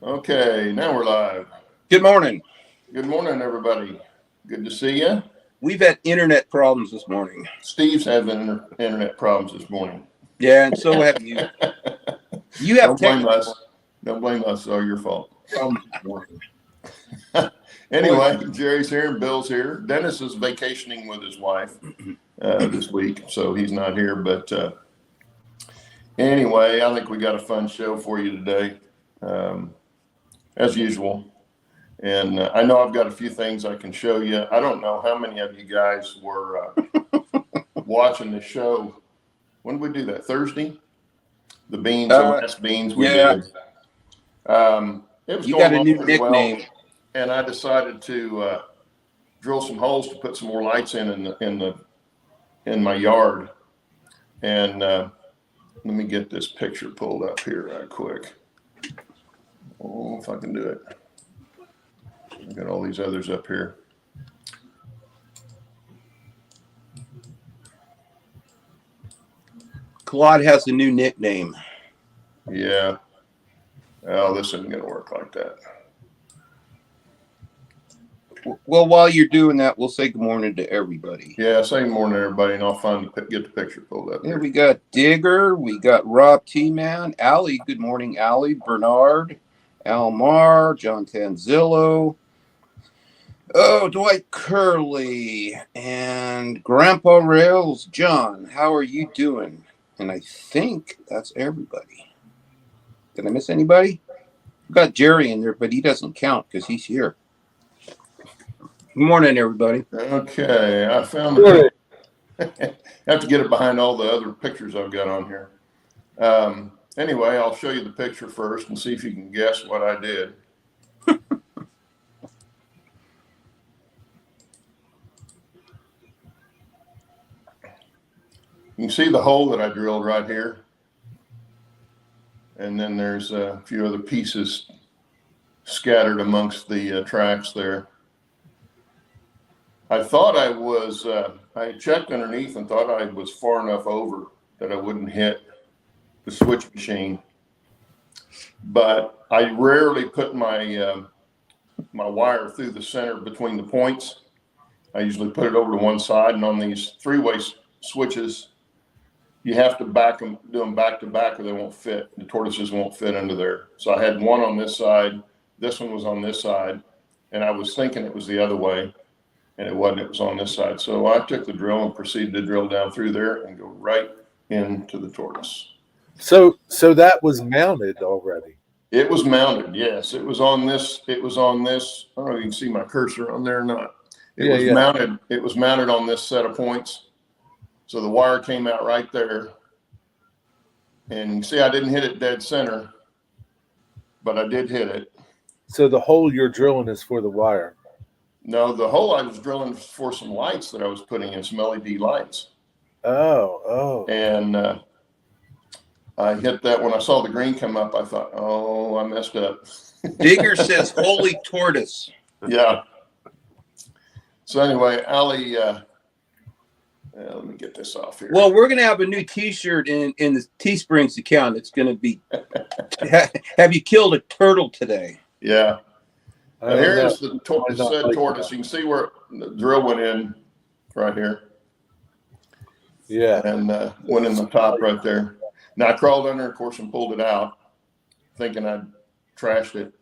Okay, now we're live. Good morning. Good morning, everybody. Good to see you. We've had internet problems this morning. Steve's having internet problems this morning. Yeah, and so have you. You have Don't blame technical us. Don't blame us. It's all your fault. problems this morning. Anyway, Jerry's here and Bill's here. Dennis is vacationing with his wife this week, so he's not here. But anyway, I think we got a fun show for you today, as usual. And I know I've got a few things I can show you. I don't know how many of you guys were watching the show. When did we do that? Thursday? The beans, the last beans we did. It was You going got a new pretty nickname. well, and I decided to drill some holes to put some more lights in my yard. And let me get this picture pulled up here right quick. Oh, if I can do it. I've got all these others up here. Claude has a new nickname. Yeah. Oh, this isn't going to work like that. Well, while you're doing that, we'll say good morning to everybody. Yeah, say good morning, everybody, and I'll get the picture pulled up. Here we got Digger. We got Rob T-Man. Allie, good morning, Allie. Bernard. Almar. John Tanzillo. Oh, Dwight Curley. And Grandpa Rails. John, how are you doing? And I think that's everybody. Did I miss anybody? We've got Jerry in there, but he doesn't count because he's here. Good morning, everybody. Okay, I found it. I have to get it behind all the other pictures I've got on here. Anyway, I'll show you the picture first and see if you can guess what I did. You can see the hole that I drilled right here. And then there's a few other pieces scattered amongst the tracks there. I thought I checked underneath and thought I was far enough over that I wouldn't hit the switch machine. But I rarely put my wire through the center between the points. I usually put it over to one side, and on these three-way switches, you have to do them back to back or they won't fit. The tortoises won't fit into there. So I had one on this side. This one was on this side. And I was thinking it was the other way. And it wasn't. It was on this side. So I took the drill and proceeded to drill down through there and go right into the tortoise. So that was mounted already. It was mounted. Yes. It was on this. I don't know if you can see my cursor on there or not. It was mounted. It was mounted on this set of points. So the wire came out right there. And you see, I didn't hit it dead center, but I did hit it. So the hole you're drilling is for the wire? No, the hole I was drilling was for some lights that I was putting in, some LED lights. Oh. And I hit that. When I saw the green come up, I thought, oh, I messed up. Digger says, holy tortoise. Yeah. So anyway, Allie, let me get this off here. Well, we're going to have a new T-shirt in the Teesprings account. It's going to be, have you killed a turtle today? Yeah. Here's the tortoise. You can see where the drill went in right here. Yeah. And went in the top right there. Now I crawled under, of course, and pulled it out, thinking I'd trashed it.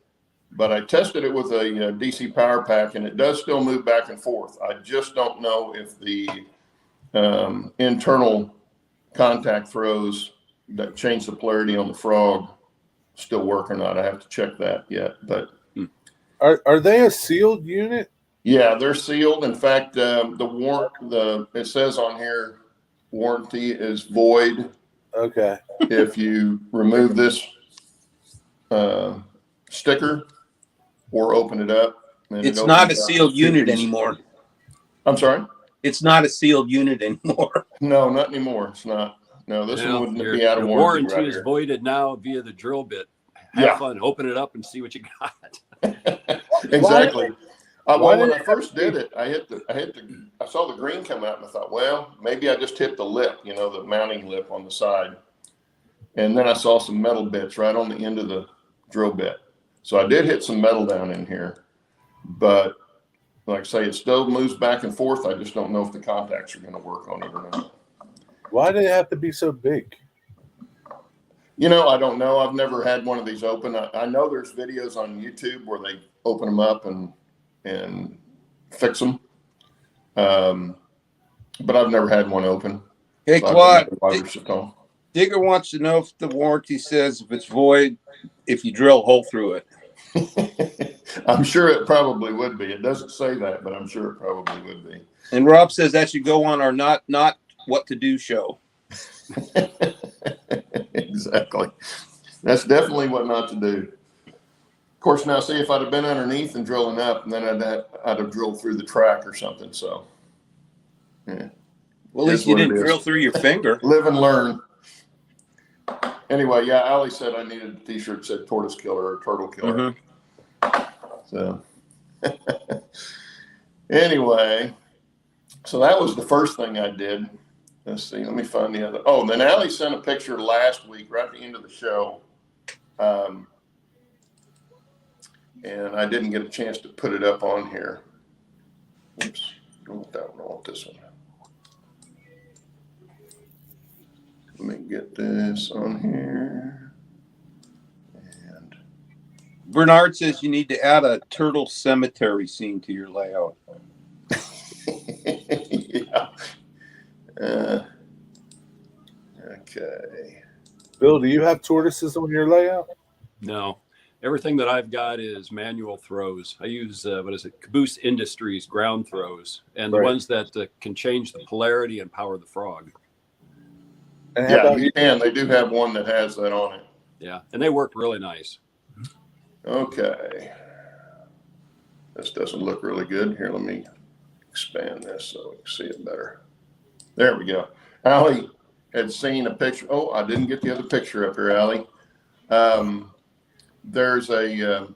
But I tested it with a DC power pack, and it does still move back and forth. I just don't know if the internal contact throws that change the polarity on the frog still work or not. I have to check that yet. But are they a sealed unit? Yeah, they're sealed. In fact, it says on here, warranty is void. Okay. If you remove this sticker or open it up. It's not a sealed unit anymore. I'm sorry? It's not a sealed unit anymore. No, not anymore. It's not. No, this one wouldn't be out of warranty. Warranty is voided now via the drill bit. Have fun. Open it up and see what you got. Exactly. Well, when I first did it, I saw the green come out and I thought, well, maybe I just hit the lip, the mounting lip on the side. And then I saw some metal bits right on the end of the drill bit. So I did hit some metal down in here, but like I say, it still moves back and forth. I just don't know if the contacts are going to work on it or not. Why do they have to be so big? You know, I don't know. I've never had one of these open. I know there's videos on YouTube where they open them up and fix them. But I've never had one open. Hey, So I don't Claude, know why they're so tall. Digger wants to know if the warranty says if it's void, if you drill a hole through it. I'm sure it probably would be. It doesn't say that, but I'm sure it probably would be. And Rob says that should go on our not what to do show. Exactly. That's definitely what not to do. Of course, now see if I'd have been underneath and drilling up, and then I'd have drilled through the track or something. So, yeah. Well, at least you didn't drill through your finger. Live and learn. Anyway, yeah, Ali said I needed a t-shirt that said tortoise killer or turtle killer. So anyway, so that was the first thing I did. Let's see, let me find the other. Oh, then Ali sent a picture last week, right at the end of the show. And I didn't get a chance to put it up on here. Oops, I want that one, I want this one. Let me get this on here. And Bernard says you need to add a turtle cemetery scene to your layout. yeah. Okay. Bill, do you have tortoises on your layout? No, everything that I've got is manual throws. I use Caboose Industries ground throws, and the Right. ones that can change the polarity and power the frog. And how Yeah, about you can. They do have one that has that on it. Yeah, and they work really nice. Okay. This doesn't look really good. Here, let me expand this so we can see it better. There we go. Allie had seen a picture. Oh, I didn't get the other picture up here, Allie. There's a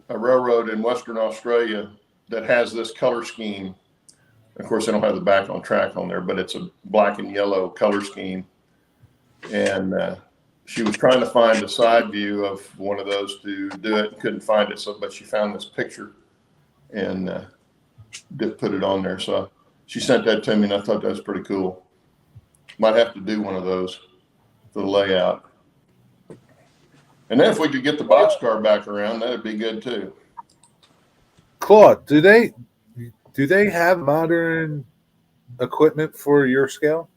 railroad in Western Australia that has this color scheme. Of course, they don't have the back on track on there, but it's a black and yellow color scheme. And she was trying to find a side view of one of those to do it and couldn't find it. So, but she found this picture and did put it on there. So she sent that to me, and I thought that was pretty cool. Might have to do one of those for the layout. And then if we could get the BoxCar back around, that'd be good too. Claude, do they have modern equipment for your scale?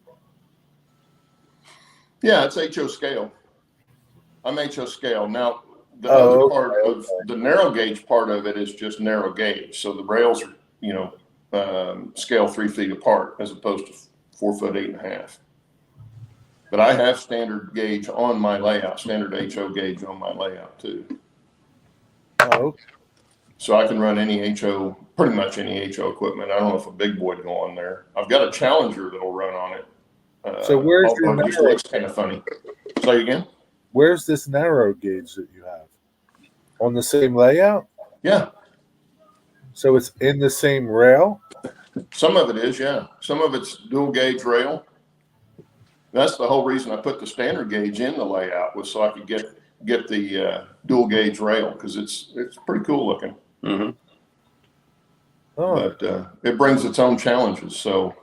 Yeah, it's HO scale. I'm HO scale. Now, the other part of the narrow gauge part of it is just narrow gauge. So the rails are, scale 3 feet apart as opposed to 4 foot 8.5. But I have standard gauge on my layout, standard HO gauge on my layout too. Oh, So I can run any HO, pretty much any HO equipment. I don't know if a big boy would go on there. I've got a Challenger that'll run on it. So where's your although it just looks kind of funny. Say again? where's this narrow gauge that you have? On the same layout? Yeah, So it's in the same rail? some of it is, yeah. Some of it's dual gauge rail. That's the whole reason I put the standard gauge in the layout, was so I could get the dual gauge rail, because it's pretty cool looking. Mm-hmm. Oh, But it brings its own challenges. So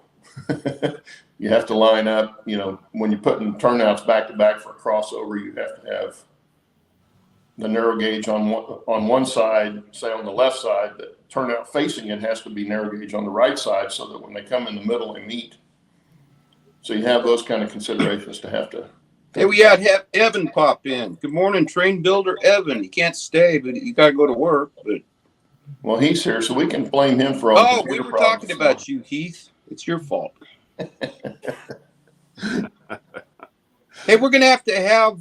you have to line up, when you're putting turnouts back to back for a crossover, you have to have the narrow gauge on one side, say on the left side. The turnout facing it has to be narrow gauge on the right side, so that when they come in the middle, they meet. So you have those kind of considerations to have to. Hey, we had Evan pop in. Good morning, train builder Evan. He can't stay, but he got to go to work. But Well, he's here, so we can blame him for all the we computer were problems. talking about you, Heath. It's your fault. Hey, we're gonna have to have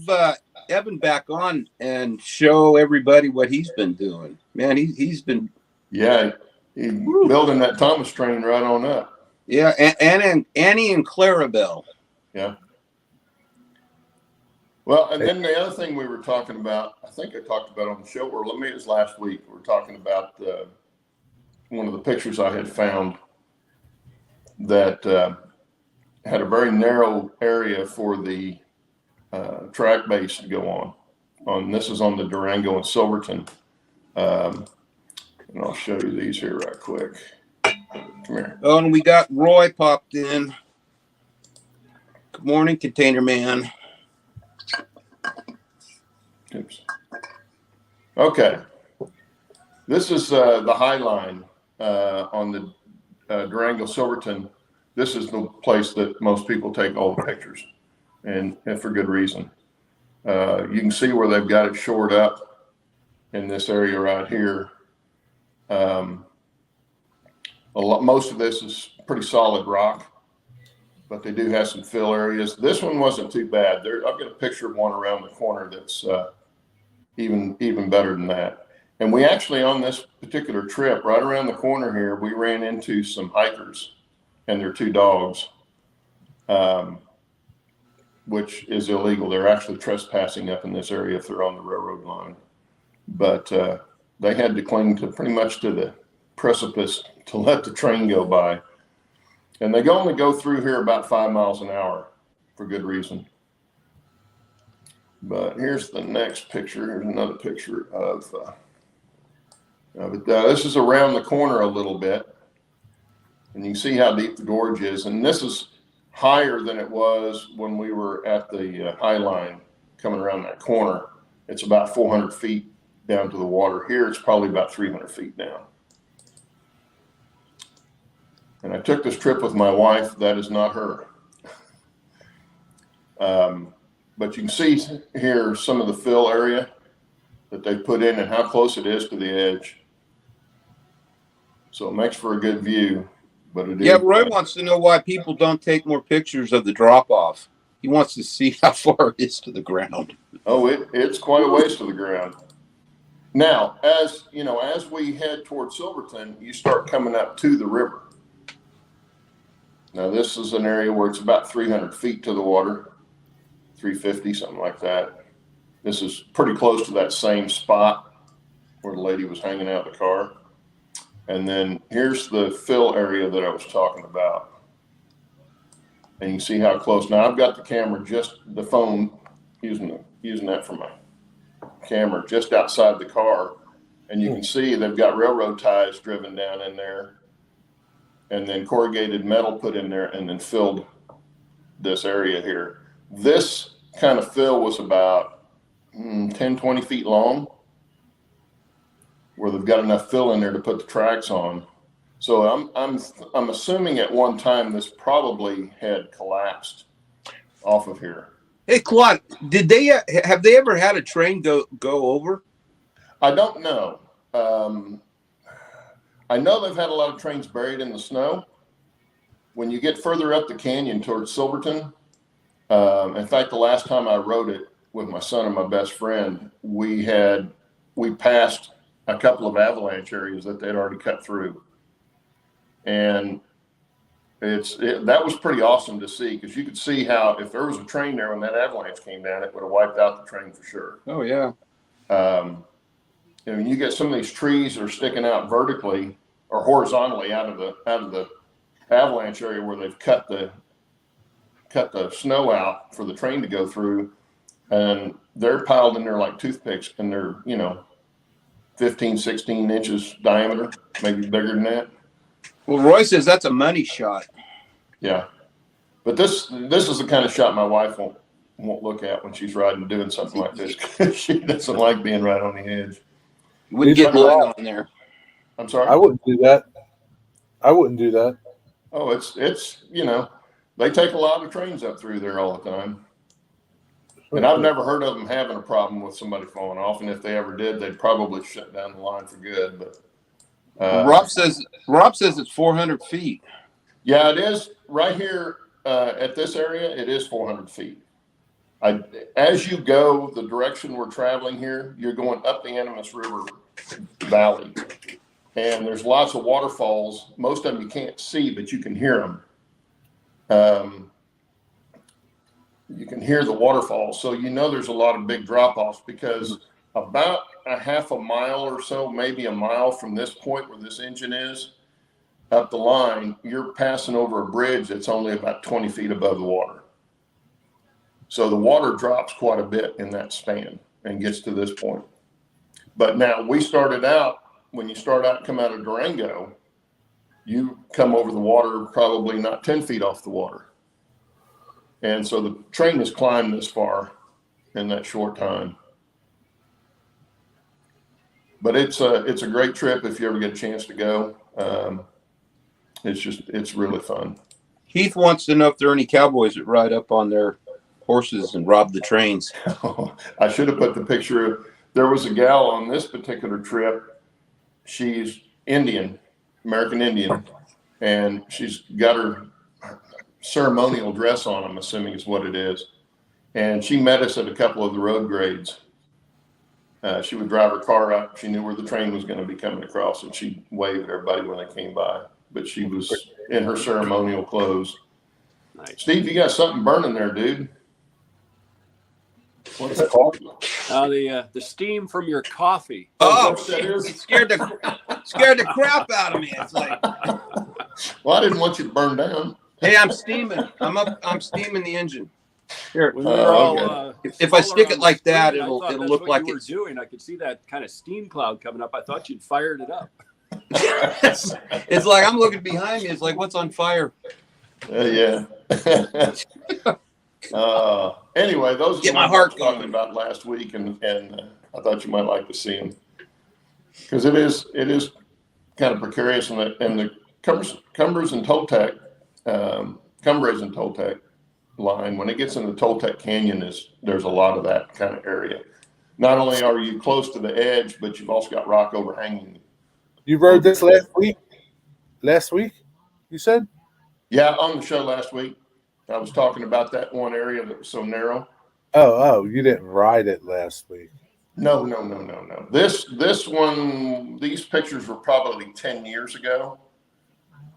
Evan back on and show everybody what he's been doing. Man, he's been Yeah, he's building that Thomas train right on up. yeah, and Annie and Clarabelle. Yeah. Well, and then the other thing we were talking about, I think I talked about on the show, or maybe it was last week, we were talking about one of the pictures I had found that had a very narrow area for the track base to go on. this is on the Durango and Silverton. And I'll show you these here right quick. Come here. Oh, and we got Roy popped in. Good morning, Container Man. Oops. Okay. This is the High Line on the Durango Silverton. This is the place that most people take all the pictures, and for good reason. You can see where they've got it shored up in this area right here. Most of this is pretty solid rock, but they do have some fill areas. This one wasn't too bad. I've got a picture of one around the corner that's even better than that. And we actually, on this particular trip, right around the corner here, we ran into some hikers and their 2 dogs, which is illegal. They're actually trespassing up in this area if they're on the railroad line. But they had to cling to pretty much to the precipice to let the train go by. And they only go through here about 5 miles an hour for good reason. But here's the next picture. Here's another picture of it. This is around the corner a little bit. And you can see how deep the gorge is. And this is higher than it was when we were at the High Line coming around that corner. It's about 400 feet down to the water. Here, it's probably about 300 feet down. And I took this trip with my wife. That is not her. But you can see here some of the fill area that they put in and how close it is to the edge. So it makes for a good view. But it Yeah, Roy wants to know why people don't take more pictures of the drop-off. He wants to see how far it is to the ground. Oh, it's quite a ways to the ground. Now, as you know, as we head towards Silverton, you start coming up to the river. Now, this is an area where it's about 300 feet to the water, 350, something like that. This is pretty close to that same spot where the lady was hanging out the car. And then here's the fill area that I was talking about. And you can see how close. Now, I've got the camera, just the phone, using that for my camera, just outside the car. And you can see they've got railroad ties driven down in there. And then corrugated metal put in there and then filled this area here. This kind of fill was about 10, 20 feet long, where they've got enough fill in there to put the tracks on. So I'm assuming at one time this probably had collapsed off of here. Hey, Claude, have they ever had a train go over? I don't know. I know they've had a lot of trains buried in the snow. When you get further up the canyon towards Silverton, in fact, the last time I rode it with my son and my best friend, we passed a couple of avalanche areas that they'd already cut through. And that was pretty awesome to see, because you could see how if there was a train there when that avalanche came down, it would have wiped out the train for sure. Oh, yeah. And you get some of these trees that are sticking out vertically or horizontally out of the avalanche area where they've cut the snow out for the train to go through, and they're piled in there like toothpicks, and they're 15, 16 inches diameter, maybe bigger than that. Well, Roy says that's a money shot. Yeah, but this is the kind of shot my wife won't look at when she's riding doing something like this, because she doesn't like being right on the edge. You wouldn't get mine on there. I'm sorry? I wouldn't do that. Oh, it's they take a lot of trains up through there all the time. And I've never heard of them having a problem with somebody falling off. And if they ever did, they'd probably shut down the line for good. But Rob says it's 400 feet. Yeah, it is right here at this area. It is 400 feet. As you go the direction we're traveling here, you're going up the Animas River Valley, and there's lots of waterfalls. Most of them you can't see, but you can hear them. You can hear the waterfalls, so there's a lot of big drop-offs, because about a half a mile or so, maybe a mile from this point where this engine is, up the line, you're passing over a bridge that's only about 20 feet above the water. So the water drops quite a bit in that span. and gets to this point. But now we started out, when you start out and come out of Durango, you come over the water probably not 10 feet off the water. And so the train has climbed this far in that short time. But it's a great trip if you ever get a chance to go. It's really fun. Heath wants to know if there are any cowboys that ride up on their horses and rob the trains. I should have put the picture. There was a gal on this particular trip. She's Indian, American Indian, and she's got her ceremonial dress on, I'm assuming is what it is. And she met us at a couple of the road grades. She would drive her car up. She knew where the train was going to be coming across, and she waved at everybody when they came by. But she was in her ceremonial clothes. Nice. Steve, you got something burning there, dude. What's it called? The steam from your coffee. Oh, Is that what that is? it scared the crap out of me. It's like, Well, I didn't want you to burn down. hey, I'm steaming. I'm steaming the engine. Here, When we were all, okay. If I stick smaller it on like the that, screen, I it'll thought that's look what like you were it's. doing. I could see that kind of steam cloud coming up. I thought you'd fired it up. It's like I'm looking behind me. It's like, what's on fire? Yeah. Anyway, those are Get the my ones I heart was talking going. about last week, and I thought you might like to see them because it is kind of precarious, and the Cumbres and Toltec, Cumbres and Toltec line, when it gets into Toltec Canyon, there's a lot of that kind of area. Not only are you close to the edge, but you've also got rock overhanging. You rode this last week? Last week, you said? Yeah, on the show last week, I was talking about that one area that was so narrow. Oh, you didn't ride it last week. No. This one, these pictures were probably 10 years ago.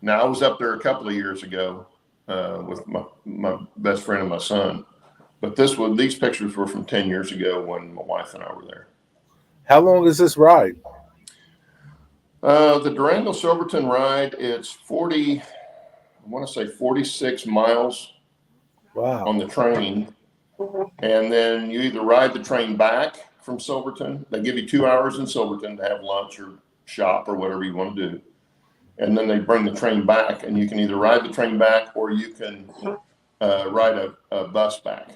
Now, I was up there a couple of years ago with my best friend and my son. But these pictures were from 10 years ago when my wife and I were there. How long is this ride? The Durango Silverton ride, it's 46 miles Wow. on the train. And then you either ride the train back from Silverton. They give you 2 hours in Silverton to have lunch or shop or whatever you want to do. And then they bring the train back, and you can either ride the train back or you can ride a bus back.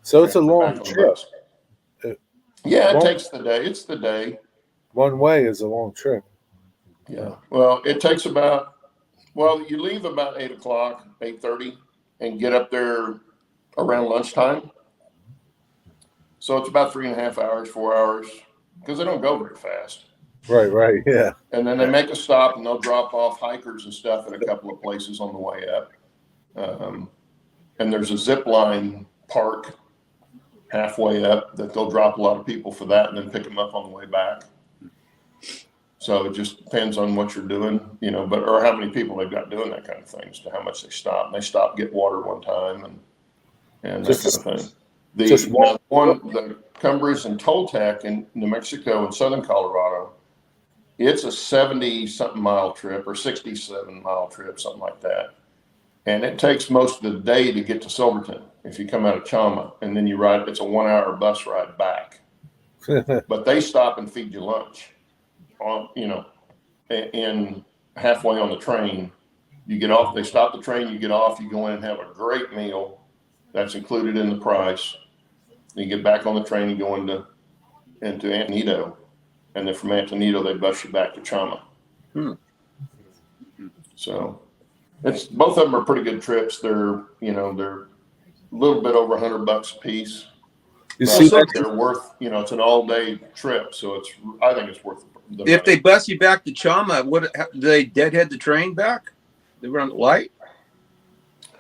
So it's a Back long on the trip. bus. Yeah, it Long- takes the day. It's the day. One way is a long trip. Yeah. Well, it takes you leave about 8 o'clock, 8:30, and get up there around lunchtime. So it's about 3.5 hours, 4 hours, because they don't go very fast. Right, yeah. And then they make a stop, and they'll drop off hikers and stuff at a couple of places on the way up. And there's a zip line park halfway up that they'll drop a lot of people for that and then pick them up on the way back. So it just depends on what you're doing, or how many people they've got doing that kind of thing as to how much they stop. And they stop, get water one time, and that kind of thing. The Cumbres and Toltec in New Mexico and southern Colorado, it's a 70-something mile trip or 67-mile trip, something like that. And it takes most of the day to get to Silverton if you come out of Chama, and then you ride. It's a 1 hour bus ride back. But they stop and feed you lunch. In halfway on the train, you get off. They stop the train. You get off. You go in and have a great meal. That's included in the price. You get back on the train and go into Antonito, and then from Antonito they bus you back to Chama. So both of them are pretty good trips. They're a little bit over $100 a piece. You see that? They're worth. It's an all-day trip, so I think it's worth. If they bus you back to Chama, do they deadhead the train back? They run light?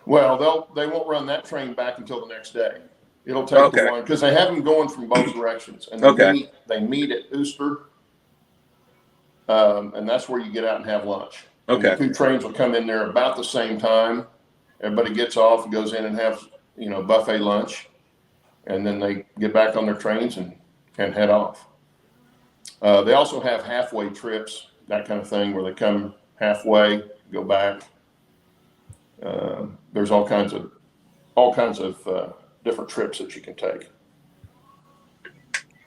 Well, they won't run that train back until the next day. It'll take the one because they have them going from both directions, and they meet at Ooster, and that's where you get out and have lunch. Okay. And the two trains will come in there about the same time. Everybody gets off and goes in and have buffet lunch, and then they get back on their trains and head off. They also have halfway trips, that kind of thing, where they come halfway, go back. There's all kinds of different trips that you can take.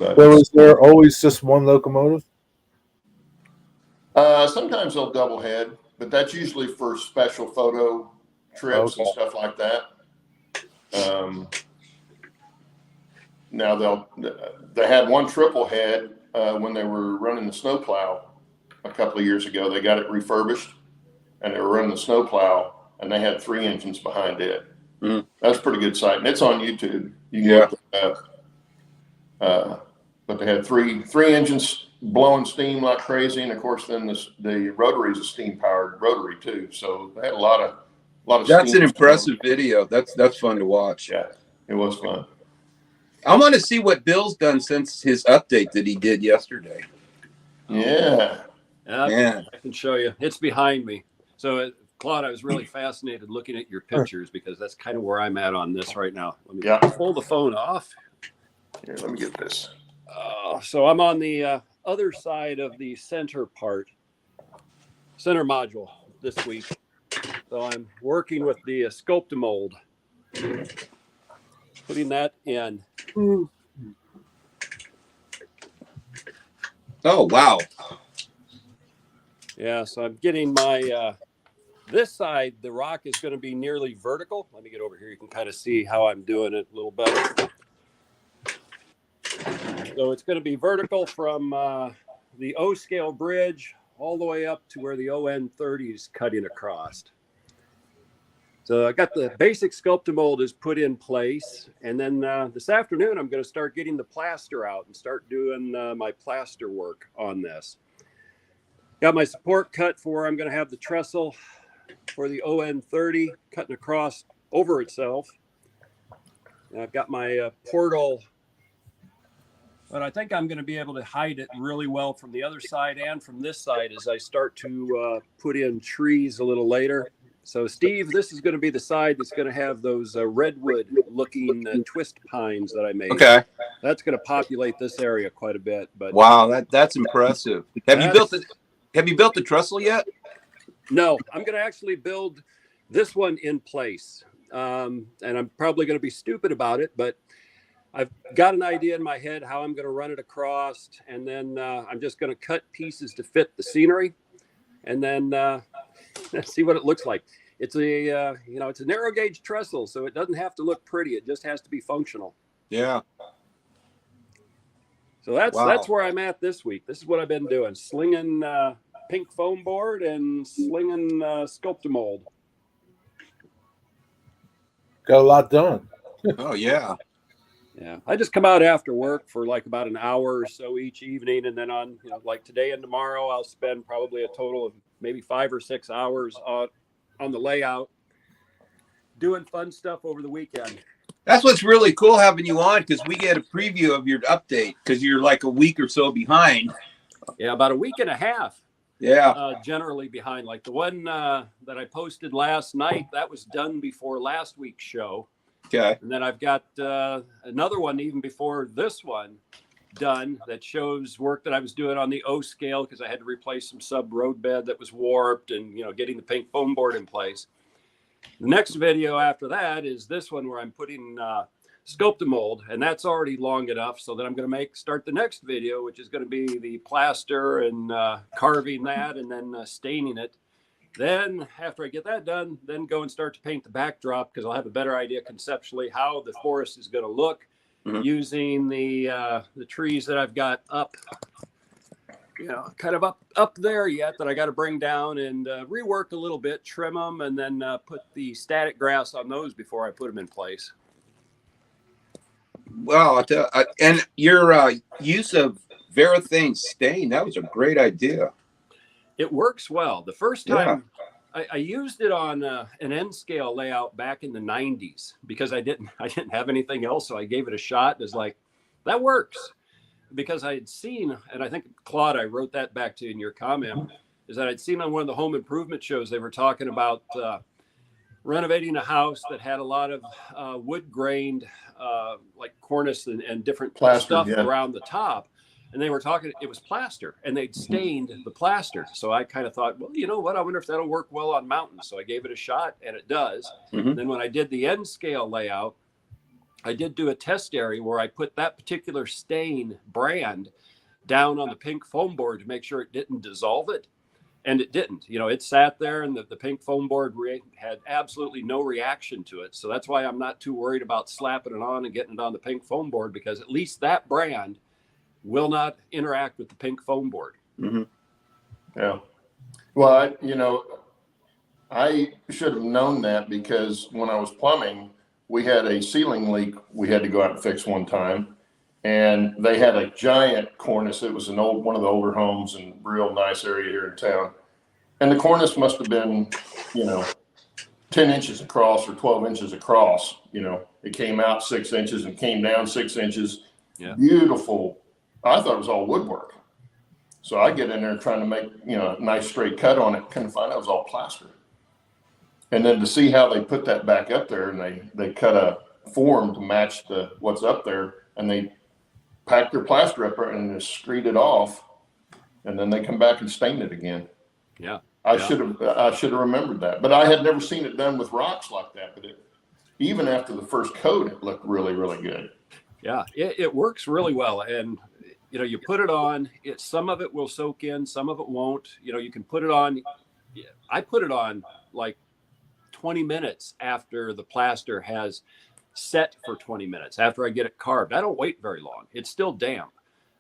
But So is there always just one locomotive? sometimes they'll double head, but that's usually for special photo trips and Okay. stuff like that. Now they had one triple head when they were running the snowplow a couple of years ago. They got it refurbished and they were running the snowplow and they had 3 engines behind it. Mm. That's a pretty good sight, and it's on YouTube. You can Yeah. look it up. But they had three engines blowing steam like crazy, and of course, then the rotary is a steam powered rotary too. So they had a lot of. That's steam an impressive video. That's fun to watch. Yeah, it was fun. I want to see what Bill's done since his update that he did yesterday. Yeah. Man. I can show you. It's behind me. So, Claude, I was really fascinated looking at your pictures because that's kind of where I'm at on this right now. Let me pull the phone off. Here, let me get this. So I'm on the other side of the center module this week. So I'm working with the Sculptamold, putting that in. Oh, wow. Yeah, so I'm getting my, this side, the rock is going to be nearly vertical. Let me get over here. You can kind of see how I'm doing it a little better. So it's going to be vertical from the O-scale bridge all the way up to where the ON30 is cutting across. So I got the basic Sculptamold is put in place. And then this afternoon, I'm going to start getting the plaster out and start doing my plaster work on this. Got my support cut for where I'm going to have the trestle for the ON30 cutting across over itself. And I've got my portal, but I think I'm going to be able to hide it really well from the other side and from this side as I start to put in trees a little later. So, Steve, this is going to be the side that's going to have those redwood-looking twist pines that I made. Okay. That's going to populate this area quite a bit. But wow, that's impressive. Have you built the trestle yet? No, I'm going to actually build this one in place, and I'm probably going to be stupid about it, but I've got an idea in my head how I'm going to run it across, and then I'm just going to cut pieces to fit the scenery, and then see what it looks like. It's a it's a narrow gauge trestle, so it doesn't have to look pretty. It just has to be functional. Yeah. So that's where I'm at this week. This is what I've been doing: slinging pink foam board and slinging Sculptamold. Got a lot done. Oh yeah. Yeah, I just come out after work for like about an hour or so each evening, and then on like today and tomorrow, I'll spend probably a total of maybe 5 or 6 hours on the layout, doing fun stuff over the weekend. That's what's really cool having you on, because we get a preview of your update because you're like a week or so behind. Yeah, about a week and a half. Yeah. Generally behind. Like the one that I posted last night, that was done before last week's show. Okay. And then I've got another one even before this one done that shows work that I was doing on the O scale because I had to replace some sub road bed that was warped and getting the pink foam board in place. The next video after that is this one where I'm putting Sculptamold, and that's already long enough so that I'm going to start the next video, which is going to be the plaster and carving that and then staining it. Then after I get that done, then go and start to paint the backdrop because I'll have a better idea conceptually how the forest is going to look using the trees that I've got up, kind of up there yet that I got to bring down and rework a little bit, trim them, and then put the static grass on those before I put them in place. Well, and your use of Varathane stain, that was a great idea. It works well. The first time I used it on an N scale layout back in the 90s because I didn't have anything else. So I gave it a shot. It's like, that works, because I had seen, and I think Claude, I wrote that back to you in your comment, is that I'd seen on one of the home improvement shows, they were talking about renovating a house that had a lot of wood grained, like cornice and different stuff around the top. And they were talking, it was plaster, and they'd stained the plaster. So I kind of thought, well, you know what? I wonder if that'll work well on mountains. So I gave it a shot, and it does. Then when I did the N scale layout, I did do a test area where I put that particular stain brand down on the pink foam board to make sure it didn't dissolve it. And it didn't. It sat there, and the pink foam board had absolutely no reaction to it. So that's why I'm not too worried about slapping it on and getting it on the pink foam board, because at least that brand will not interact with the pink foam board. Mm-hmm. Yeah. Well, I should have known that, because when I was plumbing, we had a ceiling leak we had to go out and fix one time. And they had a giant cornice. It was one of the older homes in a real nice area here in town. And the cornice must have been, 10 inches across or 12 inches across. It came out 6 inches and came down 6 inches. Yeah. Beautiful. I thought it was all woodwork. So I get in there trying to make, a nice straight cut on it. Couldn't find out it was all plaster. And then to see how they put that back up there, and they cut a form to match what's up there, and they pack their plaster up there and just screed it off, and then they come back and stain it again. Yeah. I should have remembered that, but I had never seen it done with rocks like that. But even after the first coat, it looked really, really good. Yeah, it works really well. And, you put it on, some of it will soak in, some of it won't. You can put it on. I put it on like 20 minutes after the plaster has set for 20 minutes, after I get it carved. I don't wait very long. It's still damp.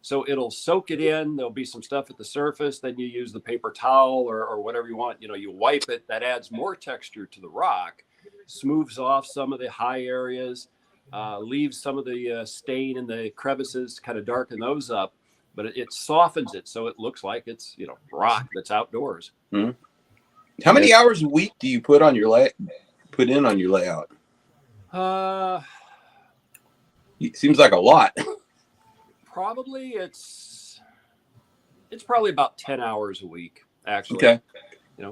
So it'll soak it in. There'll be some stuff at the surface. Then you use the paper towel or whatever you want. You wipe it. That adds more texture to the rock, smooths off some of the high areas, leaves some of the stain in the crevices, kind of darken those up. But it softens it so it looks like it's, rock that's outdoors. Mm-hmm. How many hours a week do you put in on your layout? It seems like a lot. Probably it's probably about 10 hours a week, actually. Okay.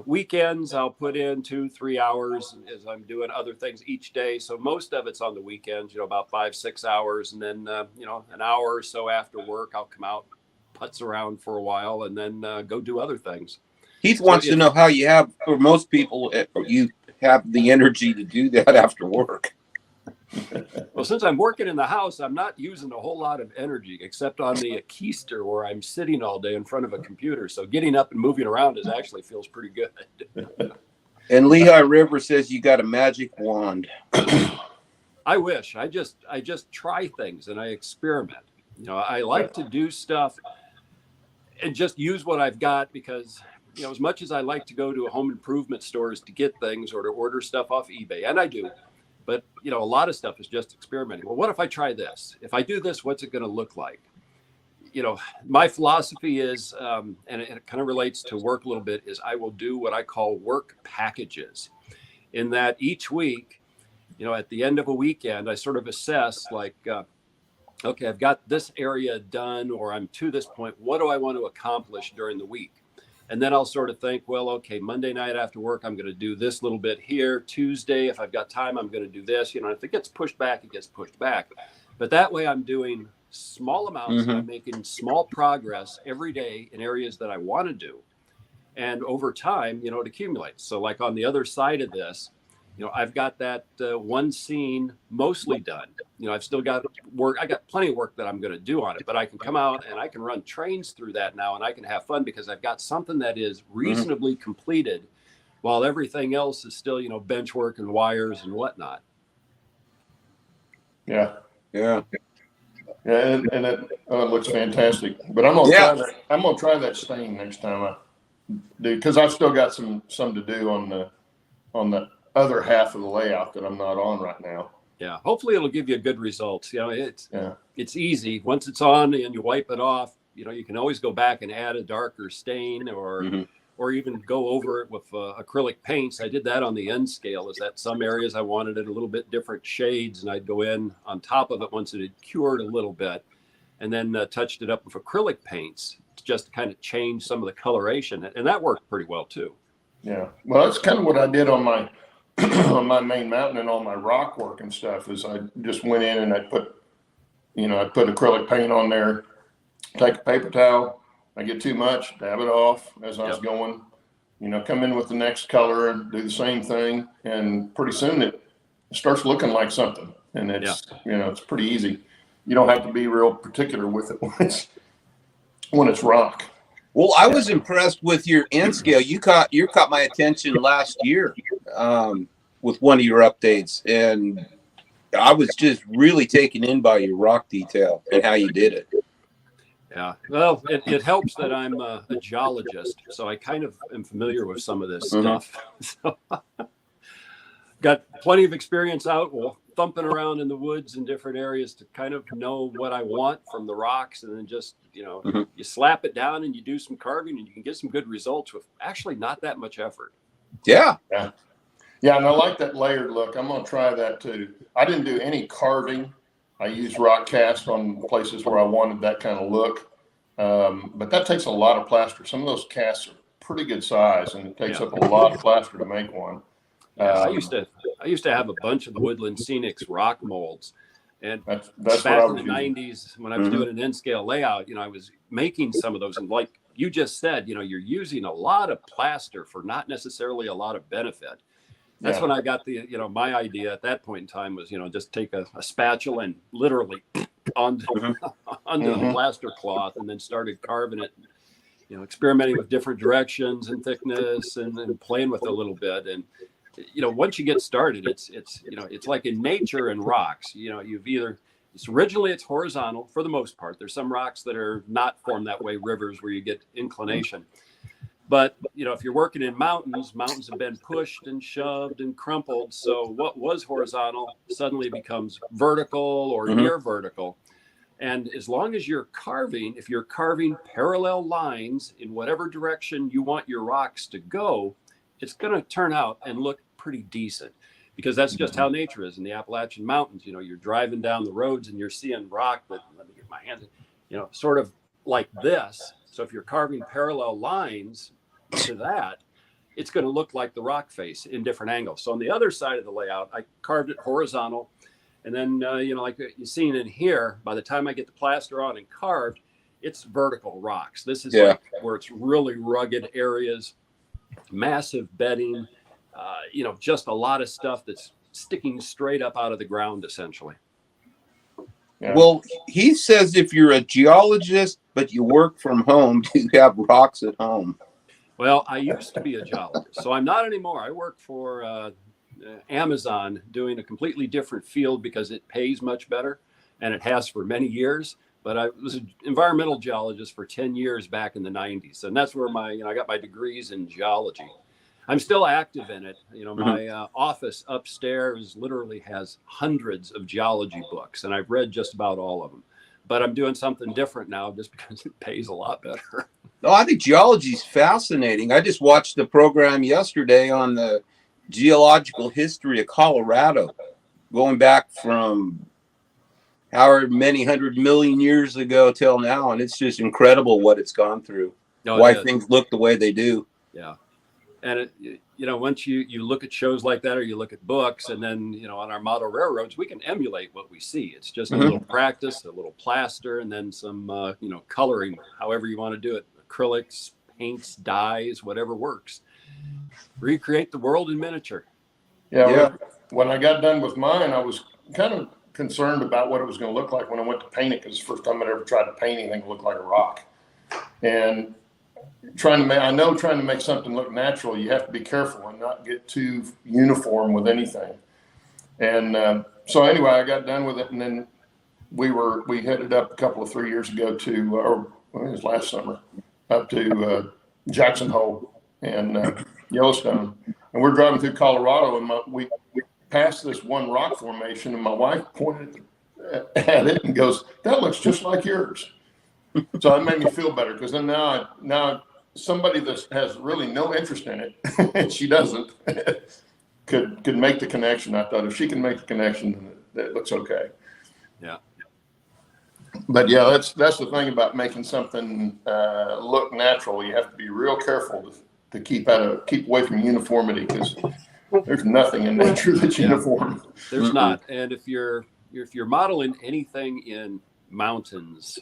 Weekends I'll put in 2-3 hours as I'm doing other things each day. So most of it's on the weekends, about 5-6 hours. And then, an hour or so after work, I'll come out, putz around for a while, and then go do other things. Heath wants to know how you have, for most people, you have the energy to do that after work. Well, since I'm working in the house, I'm not using a whole lot of energy, except on the keister where I'm sitting all day in front of a computer. So getting up and moving around actually feels pretty good. And Lehigh River says you got a magic wand. I wish. I just try things and I experiment. I like to do stuff and just use what I've got, because as much as I like to go to home improvement stores to get things or to order stuff off eBay, and I do, but a lot of stuff is just experimenting. Well, what if I try this? If I do this, what's it going to look like? My philosophy is, and it kind of relates to work a little bit, is I will do what I call work packages, in that each week, at the end of a weekend, I sort of assess like, okay, I've got this area done, or I'm to this point. What do I want to accomplish during the week? And then I'll sort of think, well, okay, Monday night after work, I'm going to do this little bit here. Tuesday, if I've got time, I'm going to do this. If it gets pushed back, it gets pushed back. But that way I'm doing small amounts. I'm making small progress every day in areas that I want to do. And over time, it accumulates. So like on the other side of this, I've got that one scene mostly done. I've still got work. I got plenty of work that I'm going to do on it, but I can come out and I can run trains through that now, and I can have fun because I've got something that is reasonably completed, while everything else is still, bench work and wires and whatnot. Yeah. Yeah. Yeah, and it looks fantastic. But I'm gonna try that stain next time I do, because I've still got some to do on the other half of the layout that I'm not on right now. Yeah, hopefully it'll give you good results. It's easy once it's on and you wipe it off. You can always go back and add a darker stain, or even go over it with acrylic paints. I did that on the N scale. Is that some areas I wanted it a little bit different shades, and I'd go in on top of it once it had cured a little bit, and then touched it up with acrylic paints to just kind of change some of the coloration, and that worked pretty well too. Yeah, well, that's kind of what I did on my on my main mountain and all my rock work and stuff. Is I just went in and I put acrylic paint on there, take a paper towel. I get too much, dab it off as I was going, come in with the next color and do the same thing. And pretty soon starts looking like something, and it's it's pretty easy. You don't have to be real particular with it when it's rock. Well, I was impressed with your N scale. You caught my attention last year with one of your updates, and I was just really taken in by your rock detail and how you did it. Yeah, well, it helps that I'm a geologist, so I kind of am familiar with some of this stuff. So, got plenty of experience out, thumping around in the woods in different areas to kind of know what I want from the rocks, and then just you slap it down and you do some carving, and you can get some good results with actually not that much effort. Yeah. Yeah, and I like that layered look. I'm gonna try that too. I didn't do any carving. I used rock cast on places where I wanted that kind of look, but that takes a lot of plaster. Some of those casts are pretty good size, and it takes up a lot of plaster to make one. I used to have a bunch of the Woodland Scenics rock molds, and that's back what in the '90s when I was doing an N-scale layout, I was making some of those, and like you just said, you're using a lot of plaster for not necessarily a lot of benefit. That's when I got the, my idea at that point in time was, just take a spatula and literally onto the plaster cloth, and then started carving it, experimenting with different directions and thickness and playing with it a little bit. And, once you get started, it's like in nature and rocks, originally it's horizontal for the most part. There's some rocks that are not formed that way, rivers where you get inclination. But, if you're working in mountains have been pushed and shoved and crumpled. So what was horizontal suddenly becomes vertical or near vertical. And as long as if you're carving parallel lines in whatever direction you want your rocks to go, it's going to turn out and look pretty decent, because that's just how nature is in the Appalachian Mountains. You're driving down the roads and you're seeing rock that, let me get my hands, sort of like this. So if you're carving parallel lines to that, it's going to look like the rock face in different angles. So on the other side of the layout, I carved it horizontal. And then, like you're seeing in here, by the time I get the plaster on and carved, it's vertical rocks. This is like where it's really rugged areas, massive bedding, just a lot of stuff that's sticking straight up out of the ground, essentially. Yeah. Well, he says if you're a geologist, but you work from home, do you have rocks at home? Well, I used to be a geologist, so I'm not anymore. I work for Amazon doing a completely different field because it pays much better, and it has for many years. But I was an environmental geologist for 10 years back in the 90s. And that's where I got my degrees in geology. I'm still active in it. My office upstairs literally has hundreds of geology books, and I've read just about all of them. But I'm doing something different now just because it pays a lot better. No, I think geology is fascinating. I just watched the program yesterday on the geological history of Colorado, going back from however many 100 million years ago till now. And it's just incredible what it's gone through, why things look the way they do. Yeah. And, once you look at shows like that, or you look at books, and then, on our model railroads, we can emulate what we see. It's just a little practice, a little plaster, and then some, coloring, however you want to do it, acrylics, paints, dyes, whatever works. Recreate the world in miniature. Yeah. When I got done with mine, I was kind of concerned about what it was going to look like when I went to paint it, because it's the first time I'd ever tried to paint anything that looked like a rock. And trying to make something look natural, you have to be careful and not get too uniform with anything. And so anyway, I got done with it, and then we headed up a couple of 3 years ago to, or it was last summer, up to Jackson Hole and Yellowstone, and we're driving through Colorado, and we passed this one rock formation, and my wife pointed at it and goes, "That looks just like yours." So that made me feel better, because then now somebody that has really no interest in it, and she doesn't, could make the connection. I thought if she can make the connection, then it looks okay. Yeah. But yeah, that's the thing about making something look natural. You have to be real careful to keep away from uniformity, because there's nothing in nature that's uniform. There's not. And if you're modeling anything in mountains,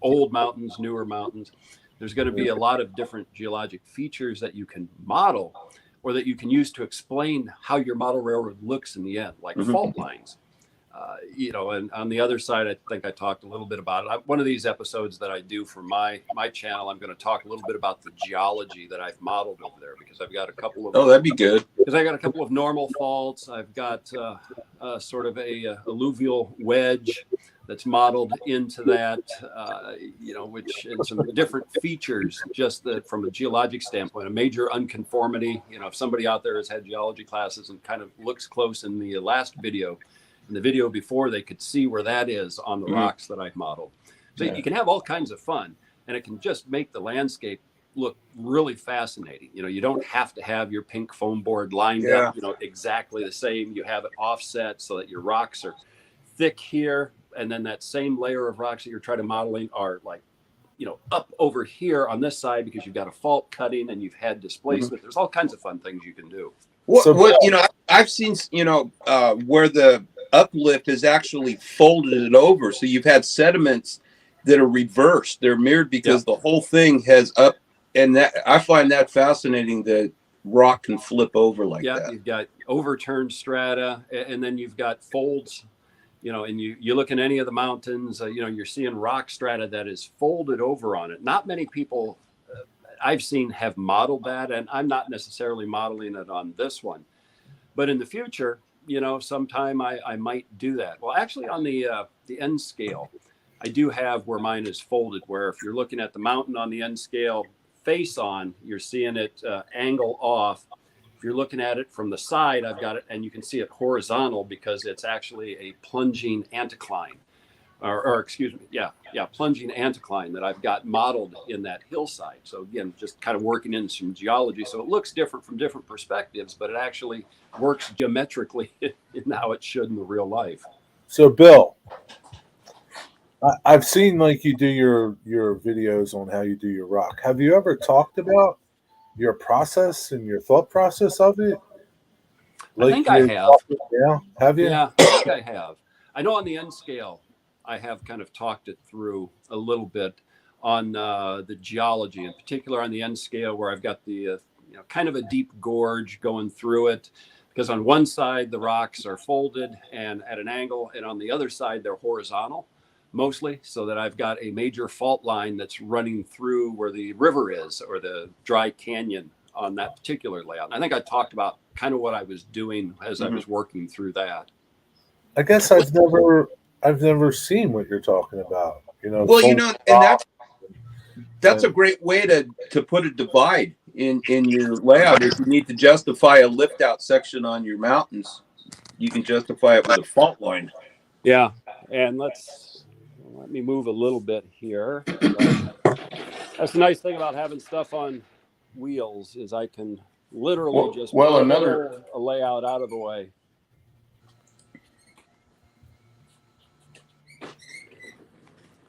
old mountains, newer mountains, there's going to be a lot of different geologic features that you can model. or that you can use to explain how your model railroad looks in the end, like fault lines. And on the other side, I think I talked a little bit about it. One of these episodes that I do for my channel, I'm going to talk a little bit about the geology that I've modeled over there, because I've got a couple of. Oh, that'd be good. Because I got a couple of normal faults. I've got sort of a alluvial wedge that's modeled into that, which and some different features just from a geologic standpoint, a major unconformity. If somebody out there has had geology classes and kind of looks close in the last video, in the video before, they could see where that is on the rocks that I've modeled. So you can have all kinds of fun, and it can just make the landscape look really fascinating. You don't have to have your pink foam board lined up, exactly the same. You have it offset so that your rocks are thick here, and then that same layer of rocks that you're trying to modeling are like, up over here on this side, because you've got a fault cutting and you've had displacement. There's all kinds of fun things you can do. I've seen, where the uplift is actually folded it over. So you've had sediments that are reversed. They're mirrored because the whole thing has up. And that, I find that fascinating, that rock can flip over like that. Yeah, you've got overturned strata, and then you've got folds, and you look in any of the mountains, you're seeing rock strata that is folded over on it. Not many people I've seen have modeled that, and I'm not necessarily modeling it on this one. But in the future, sometime I might do that. Well, actually, on the N scale, I do have where mine is folded, where if you're looking at the mountain on the N scale face on, you're seeing it angle off. If you're looking at it from the side, I've got it, and you can see it horizontal because it's actually a plunging anticline, plunging anticline that I've got modeled in that hillside. So again, just kind of working in some geology. So it looks different from different perspectives, but it actually works geometrically in how it should in the real life. So, Bill, I've seen like you do your videos on how you do your rock. Have you ever talked about your process and your thought process of it? I think I have. Yeah, have you? Yeah, I think I have. I know on the N scale, I have kind of talked it through a little bit on the geology, in particular on the N scale, where I've got the kind of a deep gorge going through it, because on one side the rocks are folded and at an angle, and on the other side they're horizontal mostly, so that I've got a major fault line that's running through where the river is, or the dry canyon on that particular layout. And I think I talked about kind of what I was doing as I was working through that. I guess I've never seen what you're talking about. Well, and that's a great way to put a divide in your layout. If you need to justify a lift out section on your mountains, you can justify it with a fault line. Yeah, and let me move a little bit here. That's the nice thing about having stuff on wheels, is I can literally just pull a layout out of the way.